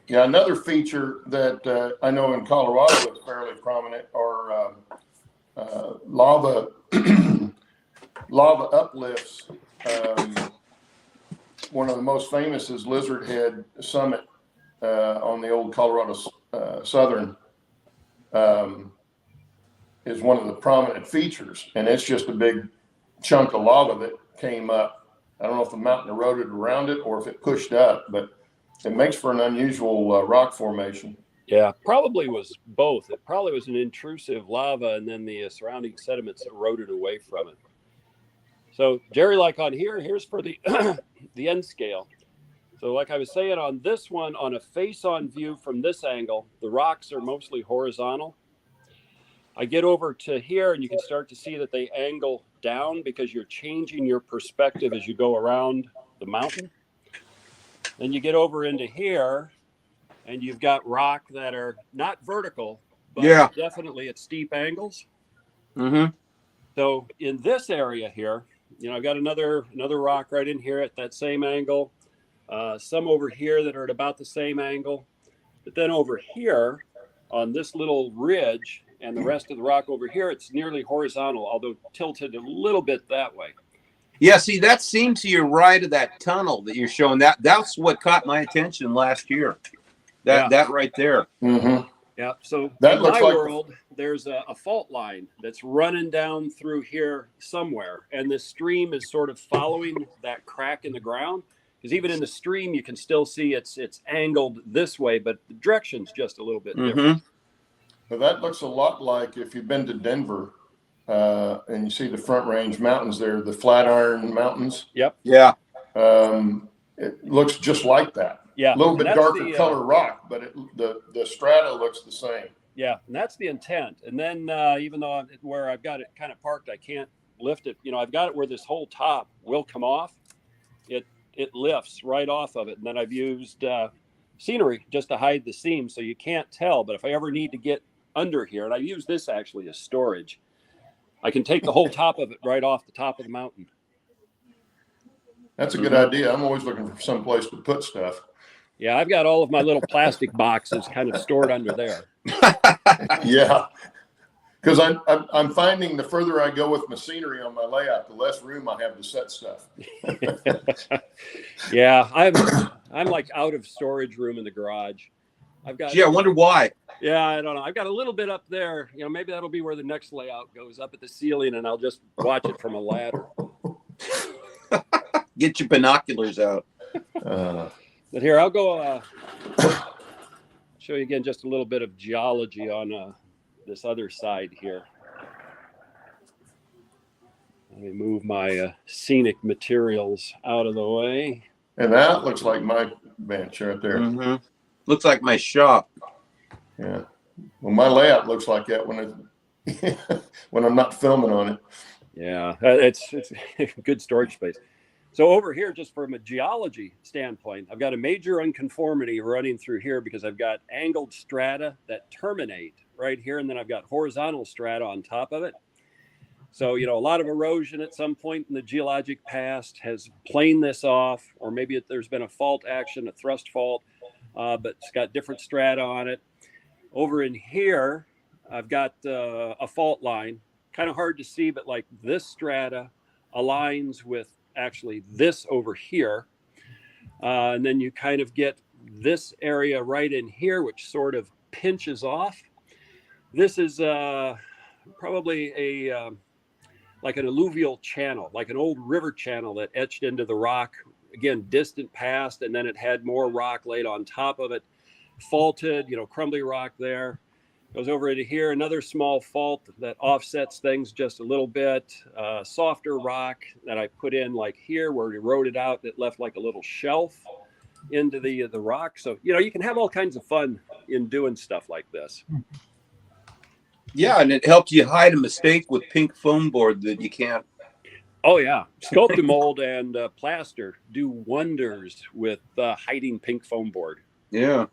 Yeah, another feature that I know in Colorado is fairly prominent are lava uplifts. One of the most famous is Lizard Head Summit on the old Colorado Southern, is one of the prominent features, and it's just a big chunk of lava that came up. I don't know if the mountain eroded around it or if it pushed up, but it makes for an unusual rock formation. Yeah, probably was both. It probably was an intrusive lava, and then the surrounding sediments eroded away from it. So, Jerry, like on here's for the the N scale. So like I was saying, on this one, on a face-on view from this angle, the rocks are mostly horizontal. I get over to here, and you can start to see that they angle down because you're changing your perspective as you go around the mountain. Then you get over into here, and you've got rock that are not vertical, but definitely at steep angles. So in this area here, I've got another rock right in here at that same angle. Some over here that are at about the same angle. But then over here on this little ridge and the rest of the rock over here, it's nearly horizontal, although tilted a little bit that way. Yeah, see, that seam to your right of that tunnel that you're showing, that's what caught my attention last year. That right there. Yeah. So That in looks my like- world, there's a fault line that's running down through here somewhere. And the stream is sort of following that crack in the ground. Because even in the stream, you can still see it's angled this way, but the direction's just a little bit different. Well, that looks a lot like if you've been to Denver and you see the Front Range Mountains there, the Flatiron Mountains. Yep. Yeah. It looks just like that. Yeah. A little bit And that's darker the, color rock, but the strata looks the same. Yeah, and that's the intent. And then even though where I've got it kind of parked, I can't lift it. I've got it where this whole top will come off. It lifts right off of it. And then I've used scenery just to hide the seam so you can't tell. But if I ever need to get under here, and I use this actually as storage, I can take the whole top of it right off the top of the mountain. That's a good idea. I'm always looking for some place to put stuff. Yeah, I've got all of my little plastic boxes kind of stored under there. Yeah. Because I'm finding the further I go with my scenery on my layout, the less room I have to set stuff. Yeah, I'm like out of storage room in the garage. I've got. Gee, I wonder why. Yeah, I don't know. I've got a little bit up there. Maybe that'll be where the next layout goes, up at the ceiling, and I'll just watch it from a ladder. Get your binoculars out. But here, I'll go show you again just a little bit of geology on this other side here. Let me move my scenic materials out of the way. And that looks like my bench right there. Mm-hmm. Looks like my shop. Yeah. Well, my layout looks like that when I'm not filming on it. Yeah, it's good storage space. So over here, just from a geology standpoint, I've got a major unconformity running through here because I've got angled strata that terminate right here, and then I've got horizontal strata on top of it. So, a lot of erosion at some point in the geologic past has planed this off, or maybe there's been a fault action, a thrust fault, but it's got different strata on it. Over in here, I've got a fault line, kind of hard to see, but like this strata aligns with actually this over here. And then you kind of get this area right in here, which sort of pinches off. This is probably like an alluvial channel, like an old river channel that etched into the rock, again, distant past, and then it had more rock laid on top of it, faulted, crumbly rock there. Goes over into here, another small fault that offsets things just a little bit, softer rock that I put in like here where it eroded out, that left like a little shelf into the rock. So, you can have all kinds of fun in doing stuff like this. Yeah, and it helps you hide a mistake with pink foam board that you can't. Oh, yeah. Sculptamold and plaster do wonders with hiding pink foam board. Yeah.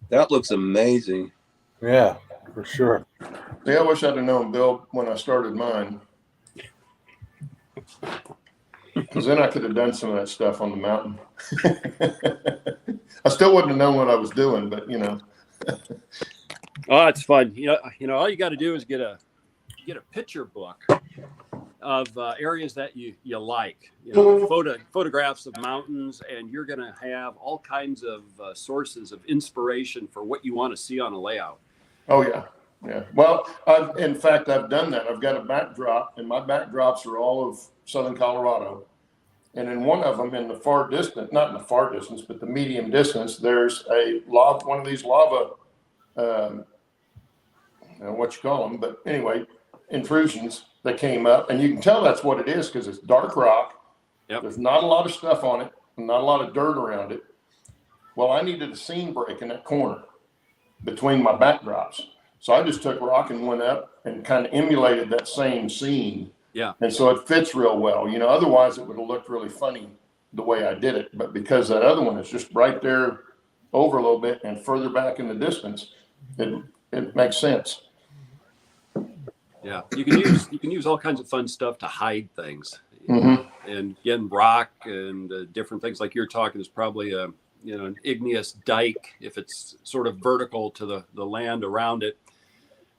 That looks amazing. Yeah, for sure. Yeah, I wish I'd have known, Bill, when I started mine. Because then I could have done some of that stuff on the mountain. I still wouldn't have known what I was doing, but Oh, it's fun. All you got to do is get a picture book of areas that you like, photographs of mountains, and you're going to have all kinds of sources of inspiration for what you want to see on a layout. Oh, yeah. Yeah. Well, in fact, I've done that. I've got a backdrop, and my backdrops are all of Southern Colorado. And in one of them, in the far distance, not in the far distance, but the medium distance, there's one of these lava, I don't know what you call them, but anyway, intrusions that came up. And you can tell that's what it is because it's dark rock. Yep. There's not a lot of stuff on it, not a lot of dirt around it. Well, I needed a seam break in that corner between my backdrops. So I just took rock and went up and kind of emulated that same seam. Yeah. And so it fits real well. Otherwise it would have looked really funny the way I did it. But because that other one is just right there over a little bit and further back in the distance, it makes sense. Yeah. You can use all kinds of fun stuff to hide things. Mm-hmm. And again, rock and different things like you're talking is probably an igneous dike. If it's sort of vertical to the land around it,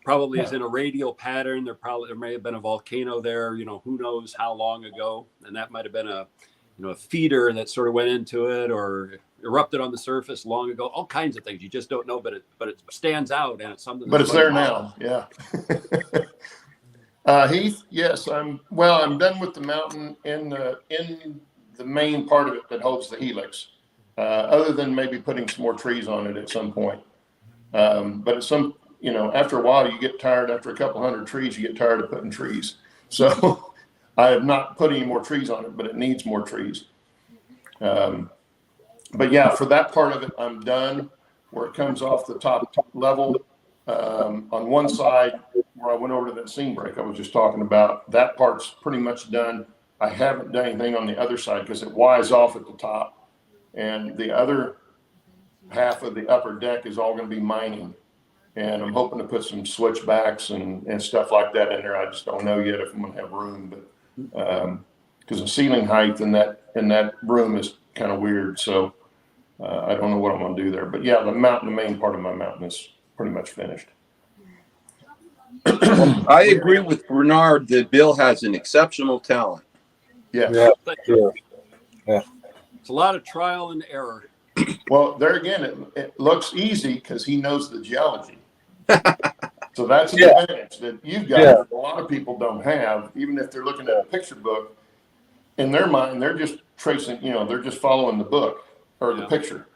probably is in a radial pattern. There may have been a volcano there, who knows how long ago. And that might have been a feeder that sort of went into it or erupted on the surface long ago. All kinds of things you just don't know, but it stands out, and it's something. But it's there now. Yeah. Heath, yes, I'm done with the mountain in the main part of it that holds the helix. Other than maybe putting some more trees on it at some point. But after a while, you get tired. After a couple hundred trees, you get tired of putting trees. So I have not put any more trees on it, but it needs more trees. But yeah, for that part of it, I'm done. Where it comes off the top level, on one side where I went over to that seam break I was just talking about, that part's pretty much done. I haven't done anything on the other side because it wires off at the top, and the other half of the upper deck is all going to be mining. And I'm hoping to put some switchbacks and stuff like that in there. I just don't know yet if I'm going to have room, but because the ceiling height in that room is kind of weird, so I don't know what I'm going to do there. But yeah, the main part of my mountain is pretty much finished. I agree with Bernard that Bill has an exceptional talent. Yeah. Yeah. It's a lot of trial and error. Well, there again, it looks easy because he knows the geology. So that's an advantage that you've got that a lot of people don't have, even if they're looking at a picture book. In their mind, they're just tracing, they're just following the book or the picture.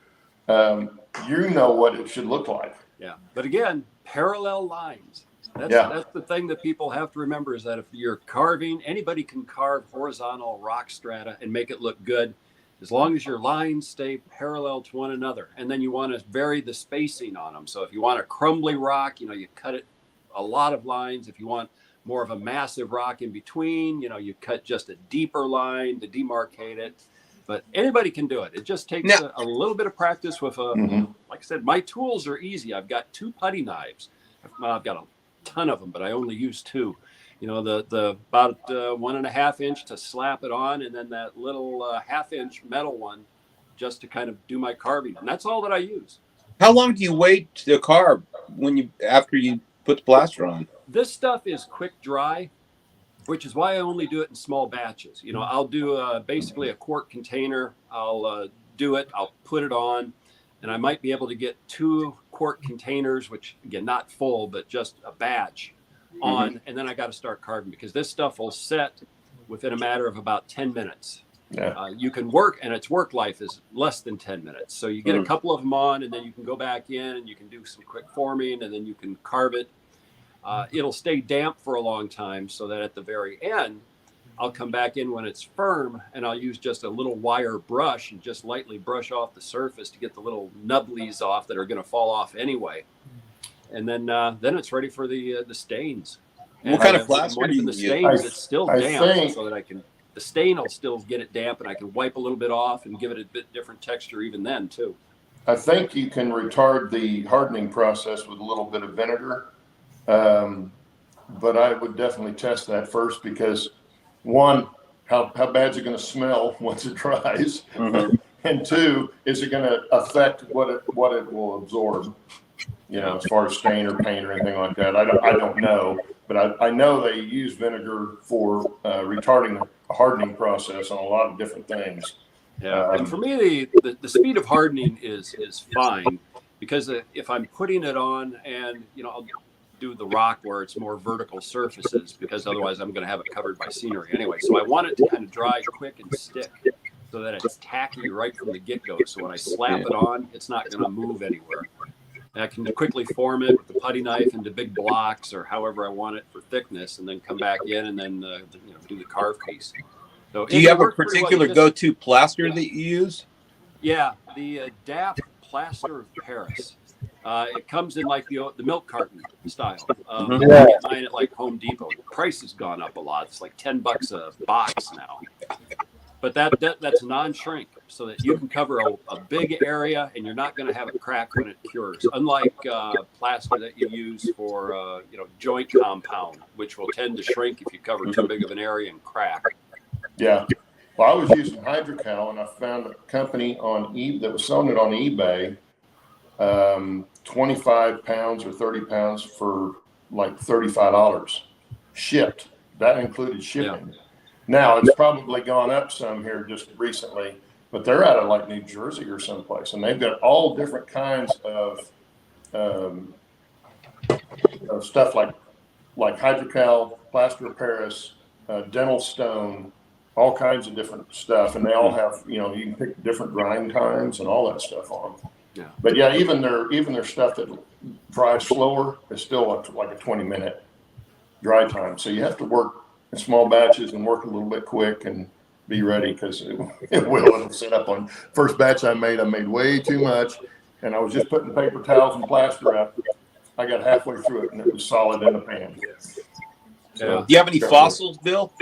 You know what it should look like. Yeah. But again, parallel lines. That's the thing that people have to remember, is that if you're carving, anybody can carve horizontal rock strata and make it look good, as long as your lines stay parallel to one another. And then you want to vary the spacing on them. So if you want a crumbly rock, you cut it a lot of lines. If you want more of a massive rock in between, you cut just a deeper line to demarcate it. But anybody can do it. It just takes a little bit of practice with like I said, my tools are easy. I've got 2 putty knives. I've got a ton of them, but I only use 2. The about 1.5 inch to slap it on, and then that little 1/2 inch metal one just to kind of do my carving. And that's all that I use. How long do you wait to carve after you put the plaster on? This stuff is quick dry, which is why I only do it in small batches. I'll do basically a quart container. I'll do it. I'll put it on, and I might be able to get 2 quart containers, which again, not full, but just a batch on, and then I got to start carving, because this stuff will set within a matter of about 10 minutes. Yeah. You can work, and its work life is less than 10 minutes. So you get a couple of them on, and then you can go back in and you can do some quick forming, and then you can carve it. It'll stay damp for a long time, so that at the very end, I'll come back in when it's firm, and I'll use just a little wire brush and just lightly brush off the surface to get the little nubblies off that are going to fall off anyway. And then it's ready for the stains. What kind of plaster do you the use? stains, it's still damp, so that the stain will still get it damp, and I can wipe a little bit off and give it a bit different texture even then too. I think you can retard the hardening process with a little bit of vinegar. But I would definitely test that first, because one, how bad is it going to smell once it dries? And 2, is it going to affect what it will absorb? As far as stain or paint or anything like that. I don't know, but I know they use vinegar for retarding the hardening process on a lot of different things. Yeah, and for me, the speed of hardening is fine, because if I'm putting it on, and I'll do the rock where it's more vertical surfaces, because otherwise I'm going to have it covered by scenery anyway. So I want it to kind of dry quick and stick, so that it's tacky right from the get-go. So when I slap it on, it's not going to move anywhere. And I can quickly form it with the putty knife into big blocks, or however I want it for thickness, and then come back in and then do the carve piece. So do you have a particular go-to plaster that you use? Yeah, the Dap Plaster of Paris. It comes in like the milk carton style. I get mine at like Home Depot. The price has gone up a lot. It's like $10 a box now. But that's non-shrink, so that you can cover a big area, and you're not going to have it crack when it cures. Unlike plaster that you use for joint compound, which will tend to shrink if you cover too big of an area and crack. Yeah. Well, I was using Hydrocal, and I found a company on that was selling it on eBay, 25 pounds or 30 pounds for like $35 shipped. That included shipping. Now it's probably gone up some here just recently, but they're out of like New Jersey or someplace, and they've got all different kinds of stuff like hydrocal, plaster of Paris, dental stone, all kinds of different stuff, and they all have, you can pick different grind times and all that stuff on them. Yeah. But yeah, even their stuff that dries slower is still up to like a 20-minute dry time. So you have to work in small batches and work a little bit quick and be ready, because it'll set up on. First batch I made way too much, and I was just putting paper towels and plaster up. I got halfway through it and it was solid in the pan. Yeah. Do you have any fossils, Bill?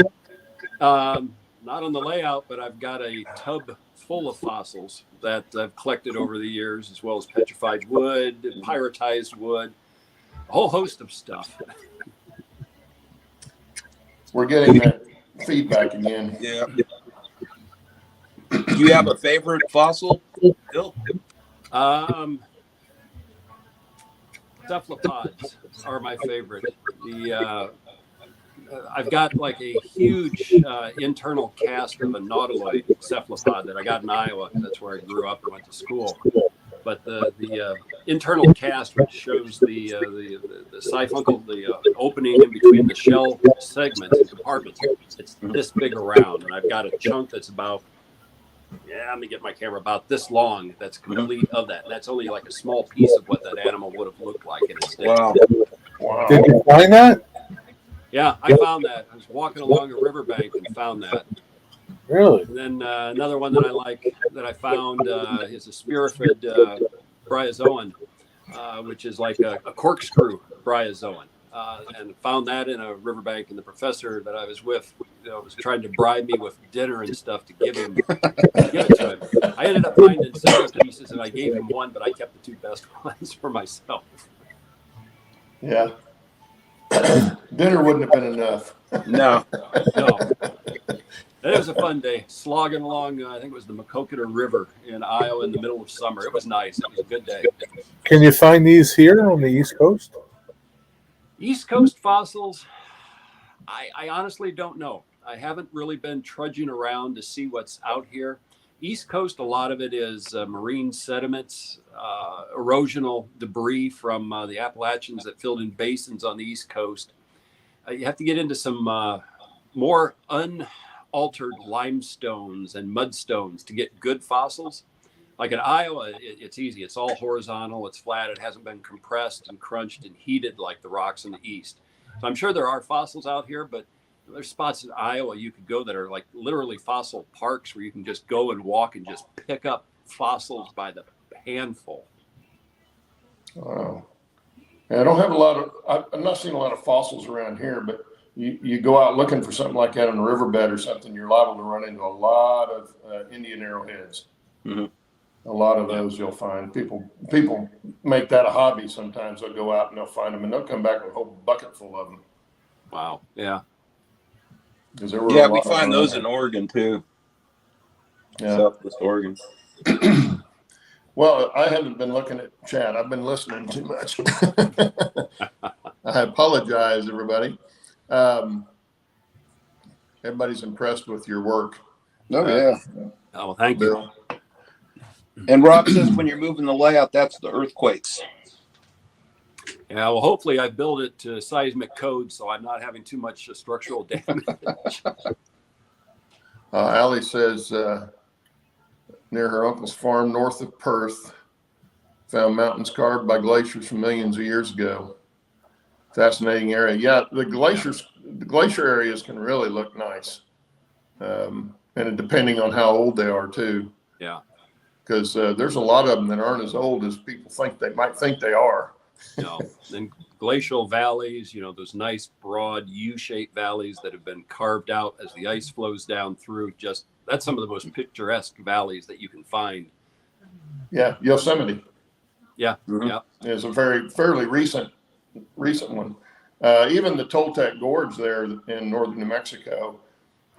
Not on the layout, but I've got a tub full of fossils that I've collected over the years, as well as petrified wood, pyritized wood, a whole host of stuff. We're getting that feedback again. Yeah. Do you have a favorite fossil, Bill? Cephalopods are my favorite. I've got like a huge internal cast of a nautiloid cephalopod that I got in Iowa. That's where I grew up and went to school. But the internal cast, which shows the siphuncle, the opening in between the shell segments and compartments, it's this big around, and I've got a chunk that's about, let me get my camera, about this long. That's complete of that. And that's only like a small piece of what that animal would have looked like in its day. Wow. Did you find that? Yeah, I found that. I was walking along a riverbank and found that. Really? And then another one that I like that I found is a Spirifoid bryozoan, which is like a corkscrew bryozoan. And found that in a riverbank, and the professor that I was with was trying to bribe me with dinner and stuff to give it to him. I ended up finding several pieces, and I gave him one, but I kept the two best ones for myself. Yeah. Dinner wouldn't have been enough. No. It was a fun day, slogging along. I think it was the Maquoketa River in Iowa in the middle of summer. It was nice. It was a good day. Can you find these here on the East Coast? East Coast fossils, I honestly don't know. I haven't really been trudging around to see what's out here. East Coast, a lot of it is marine sediments, erosional debris from the Appalachians that filled in basins on the East Coast. You have to get into some more unaltered limestones and mudstones to get good fossils. Like in Iowa, it's easy. It's all horizontal. It's flat. It hasn't been compressed and crunched and heated like the rocks in the East. So I'm sure there are fossils out here, but there's spots in Iowa you could go that are like literally fossil parks where you can just go and walk and just pick up fossils by the handful. Wow. And I don't have a lot of, I'm not seeing a lot of fossils around here, but you go out looking for something like that on a riverbed or something, you're liable to run into a lot of Indian arrowheads. Mm-hmm. A lot of those you'll find. People make that a hobby sometimes. They'll go out and they'll find them, and they'll come back with a whole bucket full of them. Wow. Yeah. Yeah, we find those in Oregon too. Yeah. Southwest Oregon. Well, I haven't been looking at chat. I've been listening too much. I apologize, everybody. Everybody's impressed with your work. Oh, yeah. Oh, thank you. And Rob says when you're moving the layout, that's the earthquakes. Yeah, well, hopefully I build it to seismic code, so I'm not having too much structural damage. Allie says near her uncle's farm north of Perth, found mountains carved by glaciers from millions of years ago. Fascinating area. Yeah, the glacier areas can really look nice, and depending on how old they are too. Yeah. Because there's a lot of them that aren't as old as people think they might think they are. Then glacial valleys, those nice broad U-shaped valleys that have been carved out as the ice flows down through. That's some of the most picturesque valleys that you can find. Yeah, Yosemite. Yeah, Mm-hmm. yeah. Is a fairly recent one. Even the Toltec Gorge there in northern New Mexico.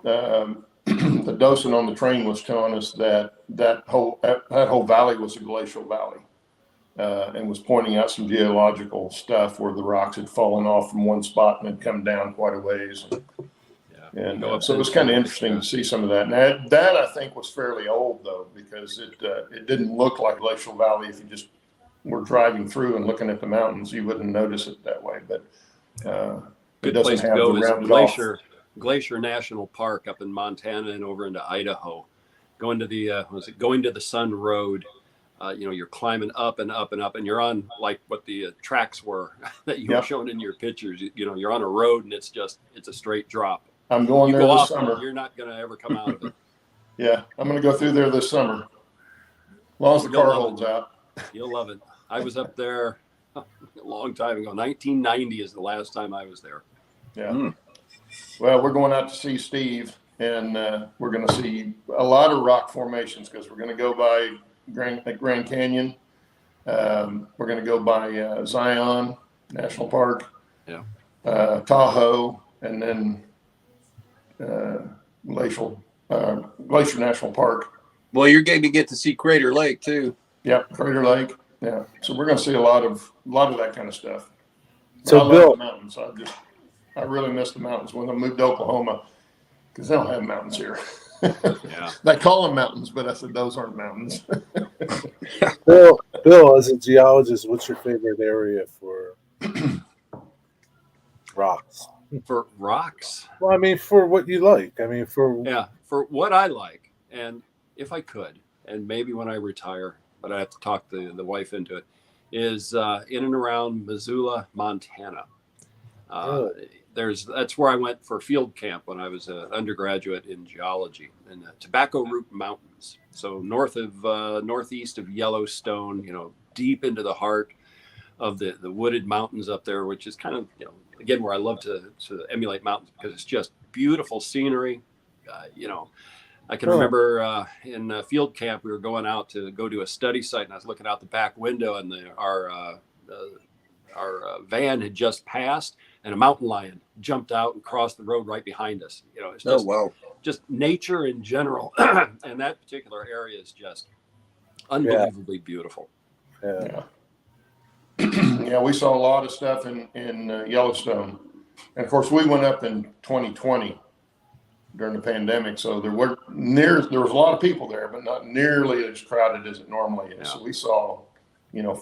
The docent on the train was telling us that whole valley was a glacial valley, and was pointing out some geological stuff where the rocks had fallen off from one spot and had come down quite a ways. Yeah. And Go up so it to- was kind of interesting to see some of that. And that I think was fairly old though, because it didn't look like Glacial Valley. If you just were driving through and looking at the mountains, you wouldn't notice it that way. But it Good doesn't place to have go the is rounded off. Glacier National Park up in Montana and over into Idaho. Going to the going to the Sun Road. You're climbing up and up and up, and you're on like what the tracks were that you were Yep. showing in your pictures. You're on a road, and it's a straight drop. I'm going You there go this off, summer. you're not going to ever come out of it. Yeah, I'm going to go through there this summer. As long as the You'll car love holds it. out. You'll love it. I was up there a long time ago. 1990 is the last time I was there. Yeah. Well, we're going out to see Steve, and we're going to see a lot of rock formations because we're going to go by Grand Canyon. We're going to go by Zion National Park, Yeah. Tahoe, and then Glacier National Park. Well, you're going to get to see Crater Lake too. Yep, Crater Lake. Yeah, so we're going to see a lot of that kind of stuff. But So, I love Bill- the mountains. I really miss the mountains when I moved to Oklahoma because they don't have mountains here. Yeah. They call them mountains, but I said those aren't mountains. Bill, as a geologist, what's your favorite area for rocks? For rocks. Well, I mean, for what you like. I mean, for Yeah, for what I like, and if I could, and maybe when I retire, but I have to talk the wife into it, is in and around Missoula, Montana. That's where I went for field camp when I was an undergraduate in geology in the Tobacco Root Mountains. So northeast of Yellowstone, deep into the heart of the wooded mountains up there, which is kind of, again, where I love to emulate mountains because it's just beautiful scenery. I can remember in field camp, we were going out to go to a study site, and I was looking out the back window, and our van had just passed, and a mountain lion jumped out and crossed the road right behind us. It's just, just nature in general, and that particular area is just unbelievably beautiful. yeah. Yeah, we saw a lot of stuff in Yellowstone, and of course we went up in 2020 during the pandemic, so there was a lot of people there, but not nearly as crowded as it normally is. Yeah. So we saw,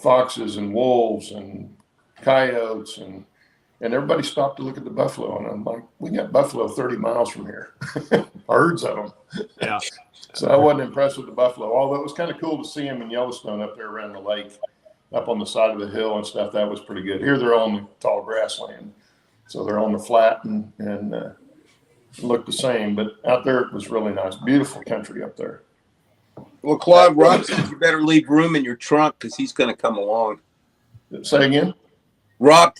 foxes and wolves and coyotes and everybody stopped to look at the buffalo, and I'm like, we got buffalo 30 miles from here, herds of them. Yeah. So I wasn't impressed with the buffalo, although it was kind of cool to see them in Yellowstone up there around the lake, up on the side of the hill and stuff. That was pretty good. Here they're on the tall grassland, so they're on the flat and look the same, but out there it was really nice. Beautiful country up there. Well, Claude, Rob says you better leave room in your trunk because he's going to come along. Say again? Rob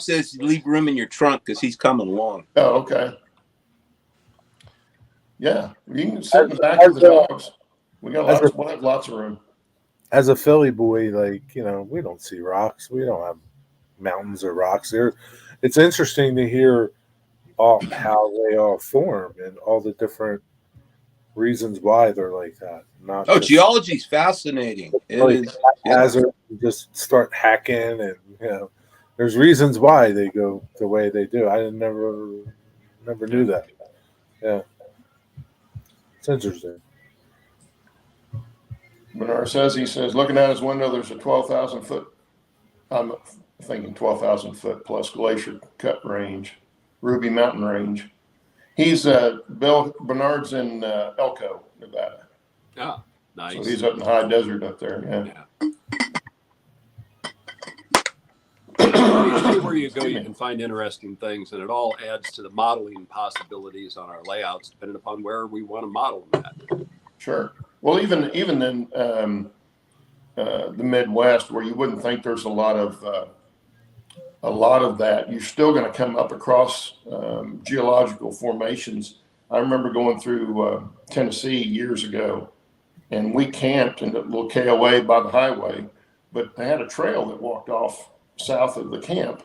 says leave room in your trunk because he's coming along. Oh, okay. Yeah, you can sit in the back of the dogs. We'll have lots of room. As a Philly boy, we don't see rocks. We don't have mountains or rocks there. It's interesting to hear how they all form and all the different reasons why they're like that. Geology's fascinating. It is. Hazard, just start hacking, and there's reasons why they go the way they do. I never knew that. Yeah, it's interesting. Bernard says, looking out his window, there's a 12,000 foot, I'm thinking 12,000 foot plus glacier cut range, Ruby Mountain Range. He's Bernard's in Elko, Nevada. Oh, nice. So he's up in the high desert up there. Yeah. Where you go, you can find interesting things, and it all adds to the modeling possibilities on our layouts, depending upon where we want to model them at. Sure. Well, even in the Midwest, where you wouldn't think there's a lot of that, you're still going to come up across geological formations. I remember going through Tennessee years ago, and we camped in a little KOA by the highway, but they had a trail that walked off south of the camp,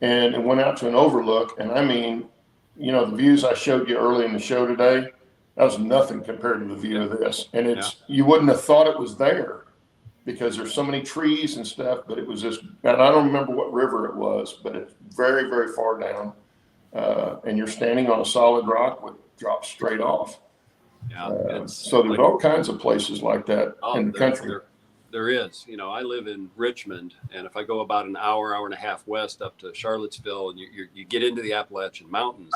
and it went out to an overlook. And I mean, the views I showed you early in the show today, that was nothing compared to the view of this. And you wouldn't have thought it was there because there's so many trees and stuff, but it was just, and I don't remember what river it was, but it's very, very far down. and you're standing on a solid rock with drops straight off. Yeah. So there's all kinds of places like that in the country. There is. You know, I live in Richmond, and if I go about an hour and a half west up to Charlottesville, and you get into the Appalachian Mountains,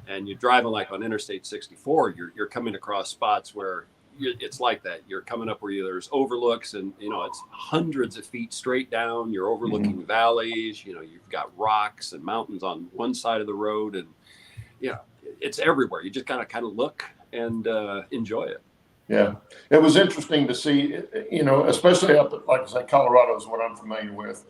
and you're driving like on Interstate 64, you're coming across spots where it's like that. You're coming up where there's overlooks, and you know it's hundreds of feet straight down. You're overlooking valleys. You know, you've got rocks and mountains on one side of the road, and you know it's everywhere. You just kind of look and enjoy it. Yeah, it was interesting to see, you know, especially up at, like I said, Colorado is what I'm familiar with,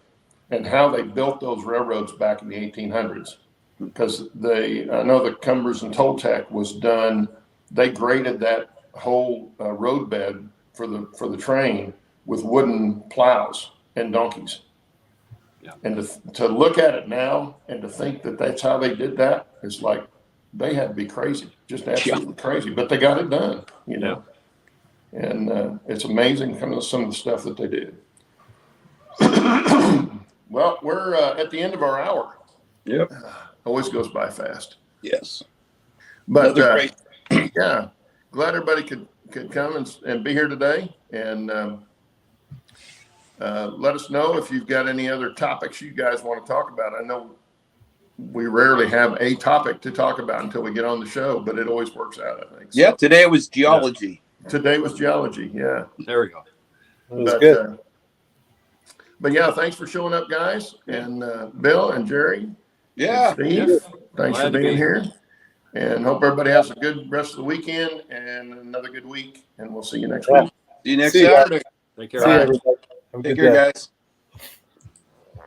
and how they built those railroads back in the 1800s. Because I know the Cumbers and Toltec was done. They graded that whole roadbed for the train with wooden plows and donkeys. Yeah. And to look at it now and to think that that's how they did that, it's like they had to be crazy, just absolutely crazy. But they got it done, you know. And it's amazing kind of some of the stuff that they did. Well, we're at the end of our hour. Yep. Always goes by fast. Yes. But great. yeah, glad everybody could come and be here today. And let us know if you've got any other topics you guys want to talk about. I know we rarely have a topic to talk about until we get on the show, but it always works out, I think. Yeah, today was geology. Yeah. Today was geology, yeah. There we go. It was good. But yeah, thanks for showing up, guys. And Bill and Jerry. Yeah. And Steve, thanks for being here. And hope everybody has a good rest of the weekend and another good week. And we'll see you next week. See you next Saturday. Take care. See you, everybody. Have a Take good care, day. guys.